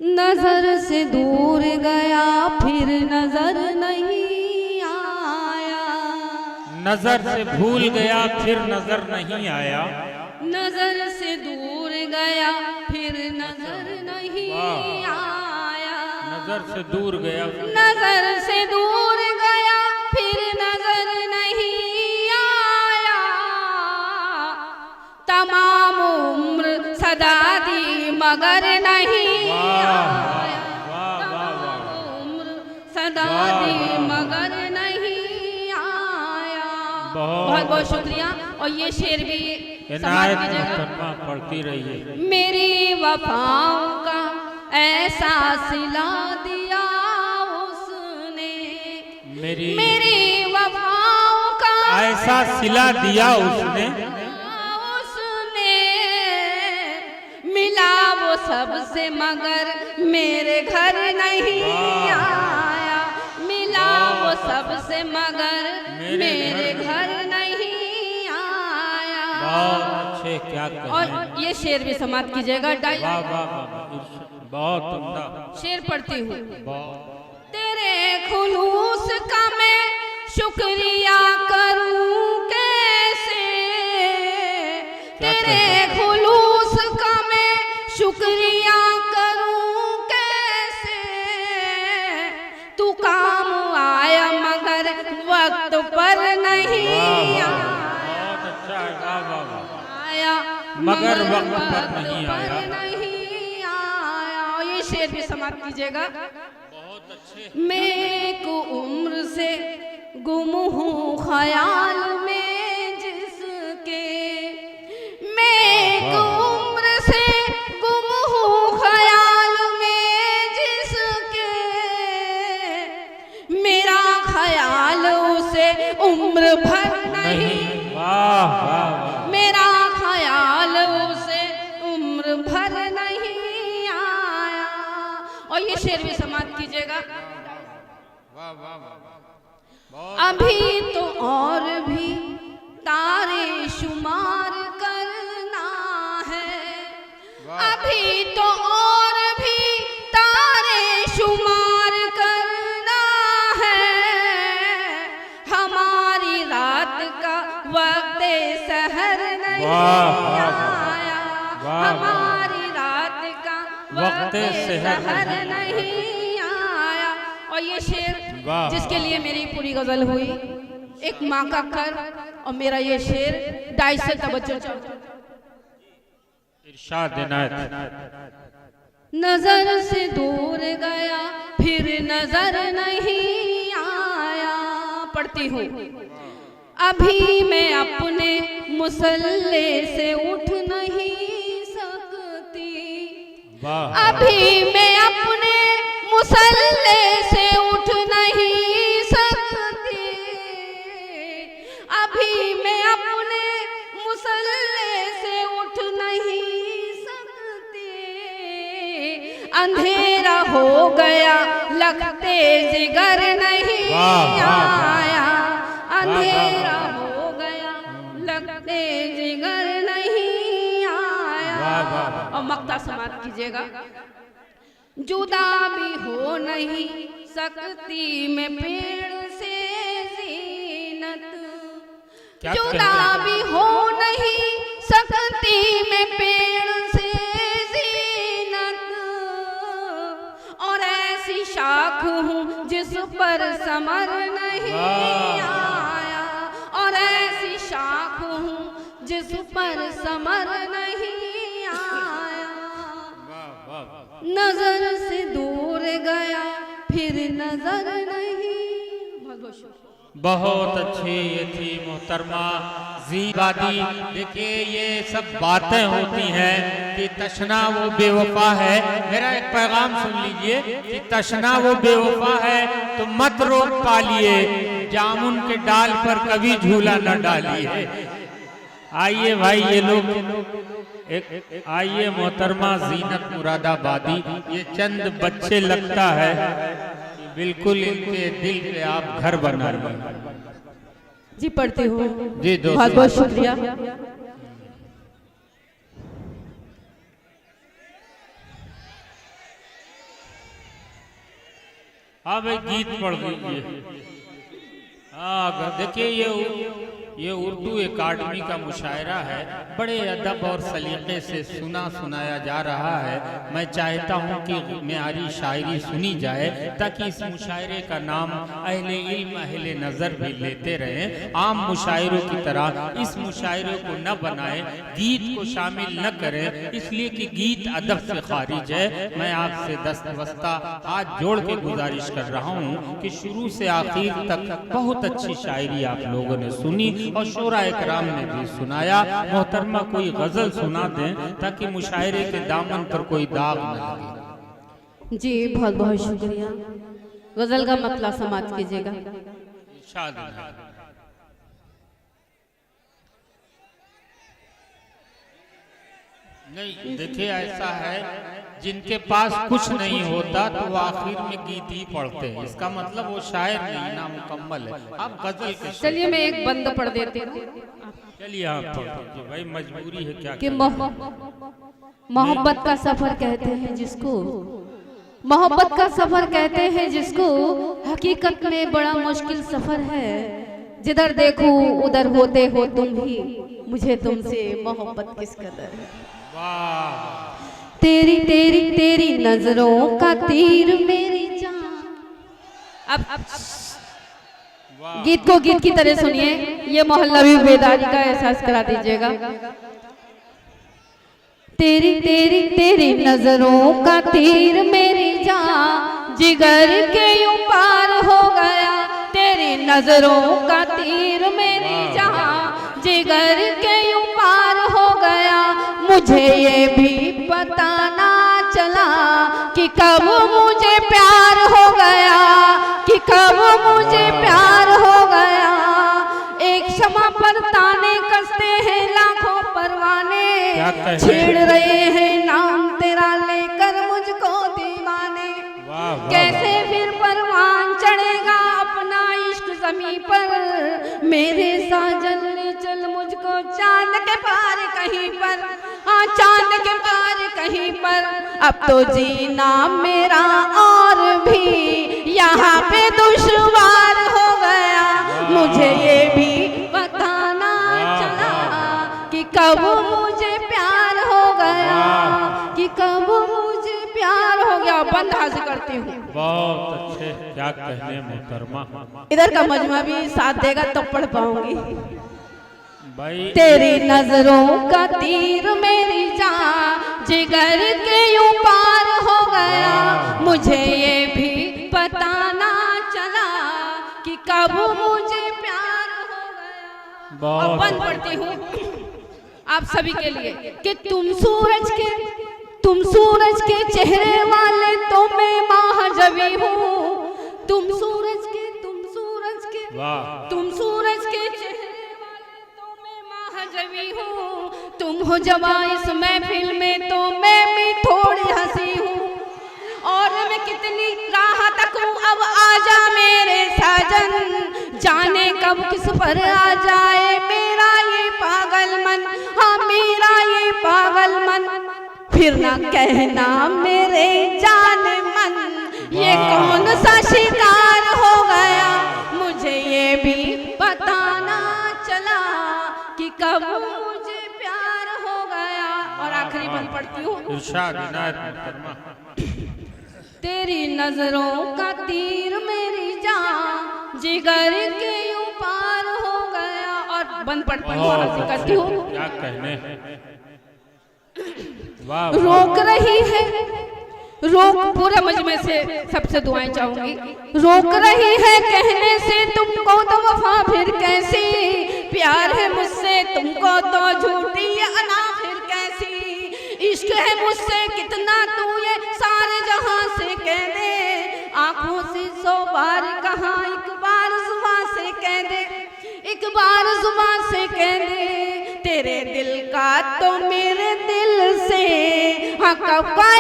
नजर से दूर गया फिर नजर नहीं आया। नजर से भूल गया फिर नजर नहीं आया। नजर से दूर गया फिर नजर नहीं आया। नजर से दूर गया, नजर से दूर गया फिर नजर नहीं आया। तमाम उम्र सदा दी मगर नहीं आया। तमाम उम्र सदा दी मगर नहीं आया। बहुत बहुत शुक्रिया। और ये शेर भी समाज की जगह पढ़ती रहिए। मेरी वफाओं का ऐसा सिला दिया उसने। मेरी वफाओं का ऐसा सिला दिया उसने। मिला वो सबसे मगर मेरे घर नहीं आया। मिला वो सबसे मगर मेरे घर नहीं आया। बहुत अच्छे, क्या कहें। और ये शेर भी समाप्त कीजिएगा। वाह वाह वाह, बहुत उम्दा शेर पढ़ती हूँ। तेरे खुलूस का मैं शुक्रिया करूँ कैसे। तेरे खुलूस का मैं शुक्रिया करूँ कैसे। तू काम आया मगर वक्त पर नहीं आया। बहुत अच्छा है, वाह वाह वाह। आया मगर वक्त पर नहीं आया। नहीं आया। ये शेर भी समाप्त कीजिएगा। बहुत अच्छे। मैं एक उम्र से गुम हूँ ख्याल में जिसके। मैं एक उम्र से गुम हूँ ख्याल में जिसके। मेरा ख्याल उसे उम्र भर नहीं। वाह वाह वाह। मेरा ख्याल उसे उम्र भर नहीं आया। और ये शेर भी समाप्त कीजिएगा। वाह वाह वाह। अभी तो और भी तारे शुमार करना है। अभी तो और भी तारे शुमार करना है। हमारी रात का वक्त सहर नहीं आया। हमारी रात का वक्त सहर नहीं आया। और ये शेर जिसके लिए मेरी पूरी गजल हुई, एक माँ का कर और मेरा ये शेर दाई से तवज्जो। इरशाद इनायत। नजर से दूर गया फिर नजर नहीं आया। पढ़ती हूँ। अभी मैं अपने मुसल्ले से उठ नहीं सकती। अभी मैं अपने मुसल्ले से उठ नहीं सकती। अभी मैं अपने मुसल्ले से उठ नहीं सकती। अंधेरा हो गया लगते जिगर नहीं आया। अंधेरा हो गया लगते जिगर नहीं आया। और मक्ता समाप्त कीजिएगा। जुदा भी हो नहीं सकती मैं पेड़ से जीनत। जुदा भी हो नहीं सकती मैं पेड़ से जीनत। और ऐसी शाख हूँ जिस पर समर नहीं आया। और ऐसी शाख हूँ जिस पर समर नहीं आया। नजर से दूर गया फिर नजर नहीं। बहुत अच्छी ये थी मोहतरमा ज़ीबादी। देखिए ये सब बातें होती हैं कि तशना वो बेवफा है। मेरा एक पैगाम सुन लीजिए कि तशना वो बेवफा है तो मत रोक पालिए। जामुन के डाल पर कभी झूला न डालिए। आइए भाई ये लोग एक आइए मोहतरमा ज़ीनत मुरादाबादी। ये चंद बच्चे लगता है बिल्कुल इनके दिल पे आप घर बना रहे। जी पढ़ती हूँ। जी दोस्तों बहुत बहुत शुक्रिया। अब एक गीत पढ़ दीजिए। हाँ देखिए ये उर्दू एकाडमी का मुशायरा है, बड़े अदब और सलीके से सुनाया जा रहा है। मैं चाहता हूँ कि मेरी शायरी सुनी जाए ताकि इस मुशायरे का नाम अहले इल्म अहले नज़र भी लेते रहें। आम मुशायरों की तरह इस मुशायरे को न बनाएं, गीत को शामिल न करें, इसलिए कि गीत अदब से खारिज है। मैं आपसे दस्तवस्ता हाथ जोड़ के गुजारिश कर रहा हूँ कि शुरू से आखिर तक बहुत अच्छी शायरी आप लोगों ने सुनी और शोरा इकराम ने भी सुनाया। मोहतरमा कोई गजल सुना दें ताकि मुशायरे के दामन पर कोई दाग न लगे। जी बहुत बहुत शुक्रिया। गजल का मतलब समाप्त कीजिएगा। नहीं देखिए ऐसा है, जिनके पास कुछ नहीं होता तो वो आखिर में गीत ही पढ़ते हैं, इसका मतलब वो शायर नहीं ना मुकम्मल है। आप गजल के चलिए मैं एक बंद पढ़ देती हूँ। चलिए आप पढ़ दीजिए भाई, मजबूरी है क्या कि मोहब्बत का सफर कहते हैं जिसको, मोहब्बत का सफर कहते हैं जिसको, हकीकत में बड़ा मुश्किल सफर है। जिधर देखो उधर होते हो तुम ही, मुझे तुमसे मोहब्बत किस कदर है। तेरी तेरी तेरी नजरों का तीर मेरी जान। अब गीत को गीत की तरह सुनिए, ये मोहल्ला भी बेदारी का एहसास करा दीजिएगा। तेरी तेरी तेरी नजरों का तीर मेरी जान, जिगर के यूं पार हो गया। तेरी नजरों का तीर मेरी जान, जिगर के यूं पार हो गया। मुझे ये भी पता ना चला कि कब मुझे प्यार हो गया, कि कब मुझे प्यार हो गया। एक क्षमा पर ताने कसते हैं लाखों परवाने, छेड़ रहे हैं नाम तेरा लेकर मुझको दीवाने। कैसे फिर परवान चढ़ेगा अपना इश्क ज़मीं पर, मेरे साजन ले चल मुझको चांद के पार कहीं पर। हाँ चांद के पार कहीं पर। अब तो जीना मेरा और भी यहाँ पे दुश्वार हो गया। मुझे ये भी बताना चला कि कब मुझे प्यार हो गया, कि कब मुझे प्यार हो गया। बंद हाजिर करती हूँ। बहुत अच्छे, क्या कहने मोहतरमा। इधर का मजमा भी साथ देगा तो पढ़ पाऊंगी। तेरी नजरों का तीर मेरी जान, जिगर के यूं पार हो गया। मुझे ये भी बताना चला कि कब मुझे प्यार हो गया। अब बंद पढ़ती हूँ आप सभी के लिए कि तुम सूरज के चेहरे वाले तो मैं महाजबी हूँ। तुम सूरज के चेहरे वाले तो मैं महाजबी हूँ। तुम हो जवा इस महफिल में तो मैं भी थोड़ी हंसी हूँ। और मैं कितनी राह तकूं अब आजा मेरे साजन, जाने कब किस पर आ जाए मेरा ये पागल मन। हाँ मेरा ये पागल मन, फिर ना कहना मेरे जान मन, ये कौन सा शिकार हो गया। मुझे ये भी बताना चला कि कब मुझे प्यार हो गया। और आखिरी बंद पढ़ती हूँ। तेरी नजरों का तीर मेरी जान, जिगर के यूं पार हो गया। और बंद पढ़ती हूँ। क्या कहने रोक रही है, रोक पूरे मजमे से सबसे दुआएं चाहूंगी। रोक रही है कहने से तुमको तो वफा फिर कैसी, प्यार है मुझसे तुमको तो झूठी अना फिर कैसी। इश्क है मुझसे कितना तू ये सारे जहां से कह दे, आंखों से 100 बार कहा एक बार जुबान से कह दे, एक बार जुबान से कह दे। तेरे दिल का तो मेरे दिल से हाँ कब का